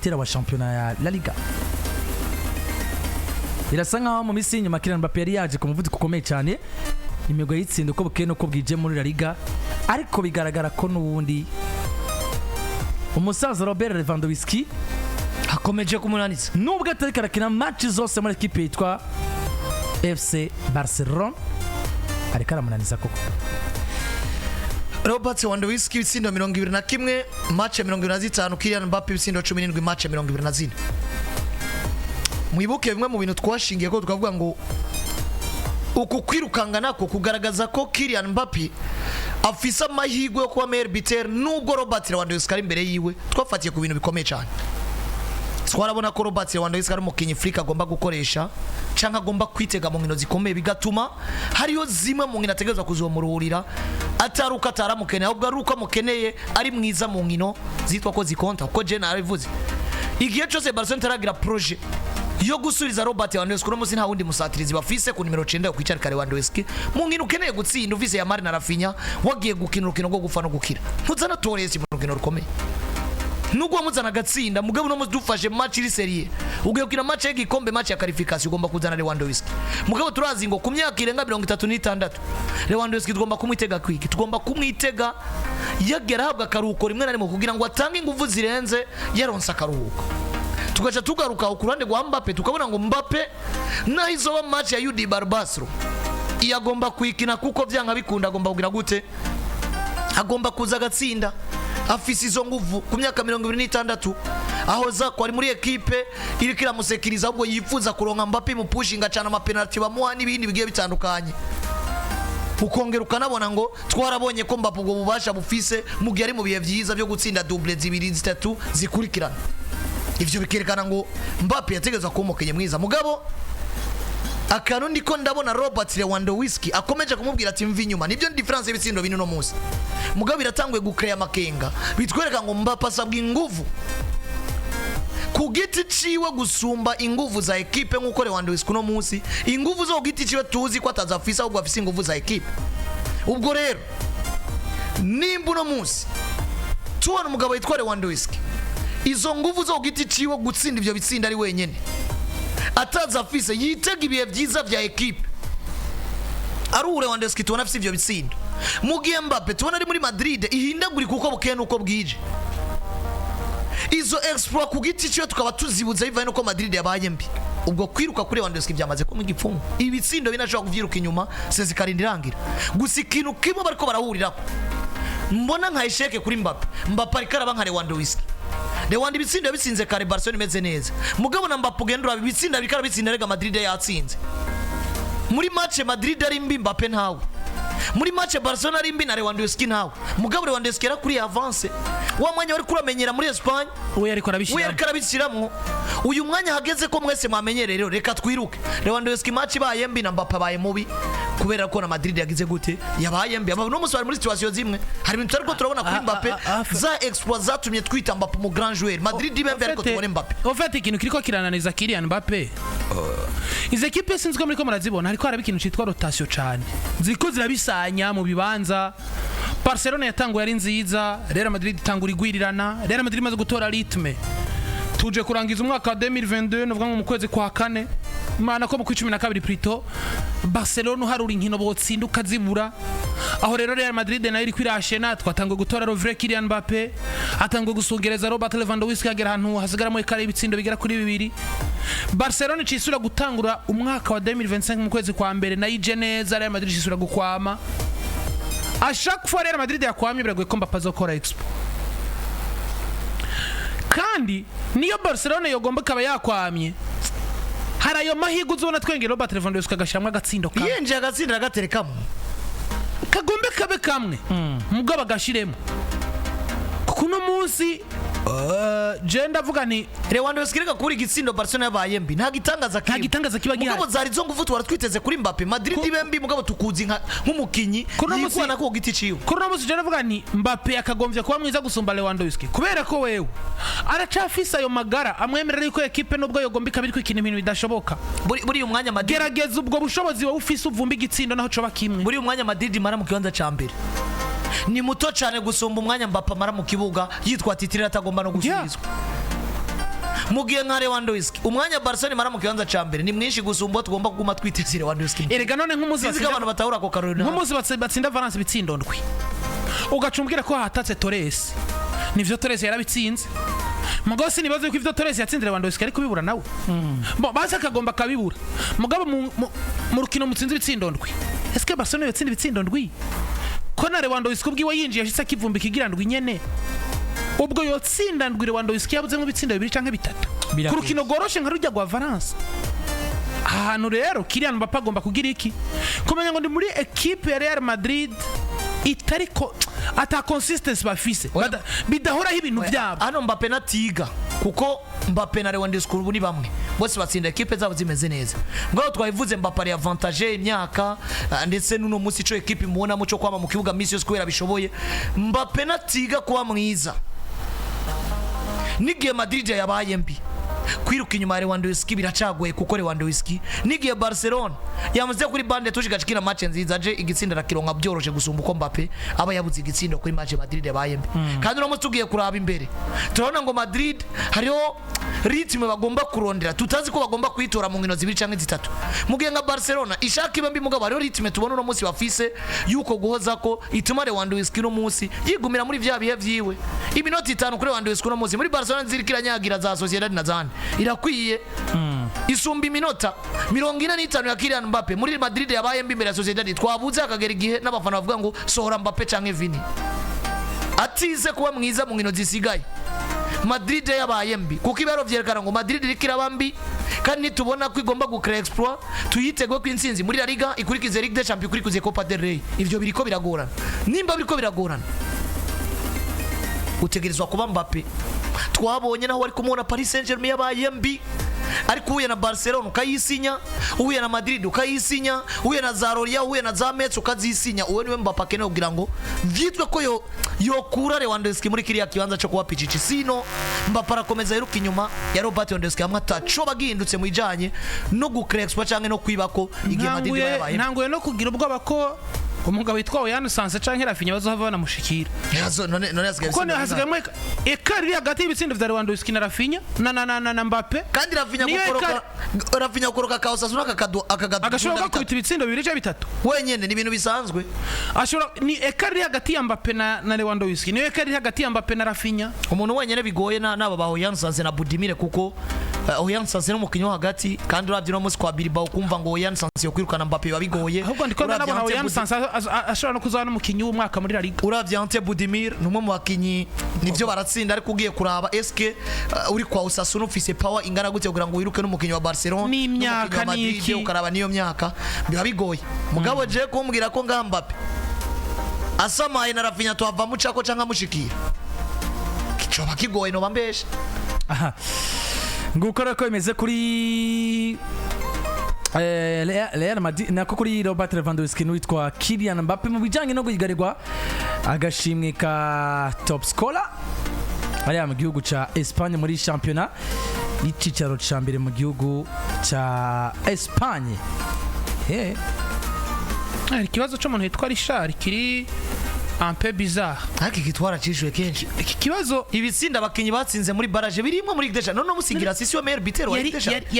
tera wa championnat ya La Liga. Birasa nkaho mu misi nyuma Kylian Mbappe yari yaje ku muvuduko ukomeye cyane imigwa yitsinda uko bukeye nuko bwije muri La Liga, ariko bigaragara ko n'ubundi umusaza Robert Lewandowski akomeje kumunaniza nubwo atari karakina match zose muri equipe yitwa FC Barcelona, ariko aramunaniza koko. Robert Lewandowski ibitsindo 21 match 25, Kylian Mbappe ibitsindo 17 match 24. Mwibuke bimwe mu bintu twashingiye ko tukavuga ngo uku kwirukanga nako kugaragaza ko Kylian Mbappe afisa amahirwe yo kuba meilleur buteur nubwo Robert Lewandowski ari imbere yiwe. Twafatiye ku bintu bikomeye cyane. Twarabona ko Robert Lewandowski ari umukinyi Afrika agomba gukoresha canka agomba kwitega mu nkino zikomeye, bigatuma hariyo zimwe mu nkino ategerezwa kuzomuruhurira ataruka ataramukeneye, ahubwo aruka mukeneye ari mwiza mu nkino zitwa ko zikonta. Uko je narabivuze igihe cyose Barcelona taragira projet yo gusuriza Robert Lewandowski, uno nta wundi musatirizi bafise ku nimero 9 yo kwicarika Lewandowski mu nkino ukeneye gutsinda uvise ya Mari na Rafinha wagiye gukina urukino rwo gufa no gukira. Ntuzana Torres mu rukino rukomeye nubwo muzana gatsinda mugabo no mudufashe match iri serie ugiye gukina match y'igikombe, match ya qualification ugomba kuzana Lewandowski. Mugabo turazi ngo ku myaka irenga 36 Lewandowski tugomba kumwitega kwiki, tugomba kumwitega yagera habwa karuhuko rimwe na rimwe kugira ngo atange ingufu zirenze yaronsa karuhuko. Tugaca tugaruka ku ruhande rwa Mbappe tukabona ngo Mbappe naho izoba match ya UD Barbasro iyagomba kwikina kuko byanga bikunda, agomba kugira gute, agomba kuza gatsinda afise izo nguvu ku myaka 26 aho za ko ari muri equipe iri kira musekiriza ahubwo yifuza kuronka Mbappe mu pushinga cyane ama penalty bamuha n'ibindi bigiye bitandukanye. Ukongera ukanabona ngo twarabonye ko Mbappe ubwo bubasha bufise mu gihe ari mu bihe byiza byo gutsinda double zibiri zitatu zikurikirana. Ivyo bikerekana ngo Mbappe yategezwa ko umukenye mwiza. Mugabo akarundi ko ndabona Robert Lewandowski akomeje kumubwira ati mvi nyuma nibyo difference y'ibitsindo bino no munsi. Mugabo biratangwe gukreya makenga bitwereka ngo Mbappe asabwa inguvu ku giti ciwe gusumba inguvu za equipe nkuko Lewandowski no munsi inguvu zo giti ciwe tuzi ko atazafisa ahubwo afise inguvu za equipe. Ubwo rero nimba no munsi tubona umugabo yitwa Lewandowski izo nguvu zo giti ciwe gutsinda ivyo bitsinda ari wenyene atazafise yitega ibihe byiza vya equipe. Ari Lewandowski tubona afise ivyo bitsinda mugiye Mbappe tubona ari muri Madrid ihindaguri kuko bukeye nuko bwije. Izo exploit ku giti ciwe tukaba tuzibuza bivaye nuko Madrid yabaye mbi. Ubwo kwiruka kuri Lewandowski byamaze ko mu gipfumu ibitsindo binashobora kuvyiruka inyuma seze karindirangira gusa ikintu kimwe bariko barahurirako mbona nka esheke kuri Mbappe ariko araba nka Lewandowski. Lewandowski ibitsindo bitsinze kare Barcelona imeze neza, mugabo na Mbappe ugendura ibitsindo bikara bitsinda rega Madrid yatsinze. Muri match Madrid ari mbi Mbappe ntawe, muri match Barcelona ari mbi na Lewandowski ntawe. Mugabo Lewandowski era kuri avance wa mwanya wari kuramenyera muri Espagne we ariko arabishyiramo uyu mwanya hageze ko mwese mwamenyere rero reka twiruke. Lewandowski match baye mbi na Mbappe baye mubi kubera ko na Madrid yagize gute yabaye mbi. Aba no musubira muri situation zimwe hari ibintu ariko turabona kuri Mbappe za exploit zatumye twita Mbappe mu grand joueur. Madrid ibembe ariko tubone Mbappe en fait ikintu kiriko kirananiza Kylian Mbappe izi equipe sinzwe muri ko murazibona ariko haraba ikintu cyitwa rotation cyane ziko zirabisanya mu bibanza. Barcelona yatanguye ari nziza, Real Madrid itangura igwirirana, Real Madrid imaze gutora ritme tuje kurangiza umwaka wa 2022 novuga mu kwezi kwa kane mana ko mu 12 plutôt Barcelona haruri inkino botsinduka zibura aho rero Real Madrid nayo iri kwirashe natwe atanguye gutora Rovre Kylian Mbappe atanguye gusungereza Robert Lewandowski agera ahantu hasigara mu ikare ibitsindo bigera kuri 2. Barcelona cisura gutangura umwaka wa 2025 mu kwezi kwa mbere na ije neza, Real Madrid cisura gukwama a chaque fois Real Madrid yakwamye biragoye ko Mbappe azokora expo kandi niyo Barcelona yogomba kaba yakwamye harayo mahigo uzona twengera Robert Lewandowski agashamwa agatsindo kamwe yenje agatsinda agaterekamo kagombe kabe kamwe mugaba gashiremo kuno munsi je ndavuga ni Lewandowski reka kuri gitsindo Barcelona yabaye mbi nta gitangaza kiba gihari mugabo zari zo ngufu twaratwiteze kuri Mbappe. Madrid ibembi mugabo tukuzi nk'umukinyi yikwana ko giti ciwe. Kuno munsi je ndavuga ni Mbappe akagombye kuba mwiza gusumba Lewandowski kubera ko wewe aracafisa ayo magara amwemerera yuko equipe nubwo yogomba kabiri kwikina ibintu bidashoboka. Buri umwanya Madrid gerageza ubwo bushobozi wa ufise uvumba igitsindo naho coba kimwe. Buri umwanya Madrid mara mu kibanza ca mbere ni muto cyane gusumba umwanya Mbappe mara mu kibuga yitwa titirira atagomba no gusubizwa. mugiye nka Lewandowski umwanya Barcelona mara mu kibanza ca mbere ni mwinshi gusumba tugomba kuguma twiteze Lewandowski erega none nk'umuzi sinzi ko abantu batahura ko Carolina nk'umuzi batsinda Valence bitsindo ndwi ugacumbwira ko hatatse Torres nivyo Torres yarabitsinze mugabo sinibaze ko ivyo Torres yatsinze Lewandowski ari kubibura nawe bo baza akagomba kabibura mugabo mu rukino mutsinze bitsindo ndwi est-ce que Barcelona yatsinze bitsindo ndwi ko na Lewandowski ubwiwe yinjiye ashitse akivumbi kigirandwi nyene ubwo yotsinda ndwi Lewandowski yabuze mu bitsindo 2 canke 3 ku rukino goroshe nka rujya gwa Valence ahantu rero Kylian Mbappe agomba kugira iki kumenya ngo ndi muri equipe ya Real Madrid itariko ata consistency bafise bidahoraho ibintu byabo hano Mbappe natiga kuko Mbappe na Lewandowski ubu ni bamwe bose batsinda equipe zabo zimeze neza ngo twayivuze Mbappe ari avantage imyaka ndetse n'uno munsi ico equipe mubona muco kwama mu kibuga misi yose kubera bishoboye Mbappe natiga kuba mwiza nigiye Madrid yabaye mbi kwiruka inyuma ya Lewandowski biracagoye kuko Lewandowski nigiye Barcelona yamuze kuri bande tushigashikira match nziza aje igitsinda rakironka byoroshe gusumba uko Mbappe aba yabuze igitsindo kuri match Madrid yabaye mbi kandi uno tugiye kuraba imbere turabona ngo Madrid hariho ritme bagomba kurondera tutazi ko bagomba kwitora mu nkino 2 canke 3 mugiye nka Barcelona ishaka ibambi mugabo hariho ritme tubona uno munsi Bafise yuko guhoza ko ituma Lewandowski no munsi yigumira muri vya bihe vyiwe iminota 5 kuri Lewandowski no munsi muri Barcelona zirikiranya za Sociedad na zane irakwiye isumba iminota 45 ya Kylian Mbappe muri Madrid yabaye mbi imbere ya Sociedad twabuze akagera igihe n'abafana bavuga ngo sohora Mbappe canke Vini atize kuba mwiza mu nkino zisigaye Madrid yabaye mbi kuko ibaro vyerekana ngo Madrid irikira mbi kandi tubona ko igomba gukora exploit tuyitegwe kw'insinzi muri La Liga ikurikize Ligue des Champions ikurikize Copa del Rey ivyo biriko biragorana nimba biriko biragorana utegerezwa kuba Mbappe twabonye naho ari kumubona Paris Saint-Germain yabaye mbi ariko uhuye na Barcelona ukayisinya uhuye na Madrid ukayisinya uhuye na Zaroria uhuye na Zametz ukazisinya uwe niwe Mbappe akeneye kugira ngo vyitwe ko yo kura Lewandowski muri kiriya kibanza cyo kuba pichichi sino Mbappe arakomeza yiruka inyuma ya Robert Lewandowski hamwe ataco bagihindutse mu ijanye no gukrexpa canke no kwibako igihe Madrid yabaye ntanguye no kugira ubwoba ko umugabo witwa Oyan Sanse canke Rafinha bazohava banamushikira none asigaye ko hasigaye ekari hagati y'ibitsindo vya Lewandowski na Rafinha na Mbappe kandi Rafinha gukoroka Kaosasuna agashobora kubita ibitsindo 2 canke 3 wenyene ni ibintu bisanzwe ashobora ni ekari hagati ya Mbappe na Lewandowski ni ekari hagati ya Mbappe na Rafinha umuntu wenyene bigoye naba ba Oyan Sanse na Budimire kuko Oyan Sanse no mukinyo hagati kandi uravye no munsi kwa Bilbao kumva ngo Oyan Sanse yo kwirukana Mbappe babigoye ahubwo ndiko nabona Oyan Sanse ashobora no kuzana umukinyi w'umwaka muri La Liga uravye Ante Budimir numwe mu bakinyi nivyo baratsinda ariko ugiye kuraba eske uri kwa Osasuna ufise power ingana gute kugira ngo wiruke n'umukinyi wa Barcelona ni imyaka niki ukaraba niyo myaka biba bigoye mugabo je kumbwira ko nga Mbappe asamaye na Rafinha twava mucako canka mushikira kicoba kigoye no bambeshe aha ngukora ko imeze kuri Real Madrid nako kuri Robert Lewandowski n'uwitwa Kylian Mbappe mu bijanye no guhigarirwa agashimwe ka top scorer ari mu gihugu ca Espagne muri championnat y'icicaro ca mbere mu gihugu ca Espagne ikibazo c'umuntu yitwa Richard kiri un peu bizarre haki kitwara cishwe kenshi iki kibazo ibitsinda abakinyi batsinze muri barrage birimwe muri Ligue des Champions none musigira sisi wa meilleur buteur wa Ligue des Champions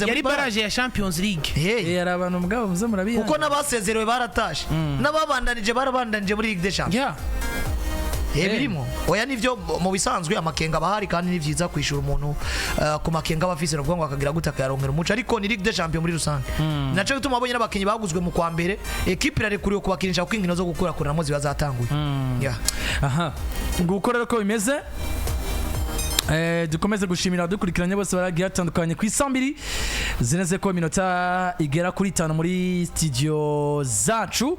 yari barrage ya Champions League yari abantu mugabo muze murabiha kuko nabasezerewe baratashe nababandanije barabandanije muri Ligue des Champions birimo oya nivyo mu bisanzwe amakenga bahari kandi nivyiza kwishura umuntu ku makenga Bafise no ngo akagira gutaka yaronkera umuco ariko ni Ligue des Champions muri rusange naco gituma abonye n'abakinyi baguzwe mu kwa mbere equipe irarekuriwe kubakinisha kuko inkino zo gukura kuramo ziba zatanguye aha ngukora ko bimeze dukomeze gushimira dukurikiranye bose baragiye atandukanye ku isambiri zineze ko minota igera kuri 5 muri studio zacu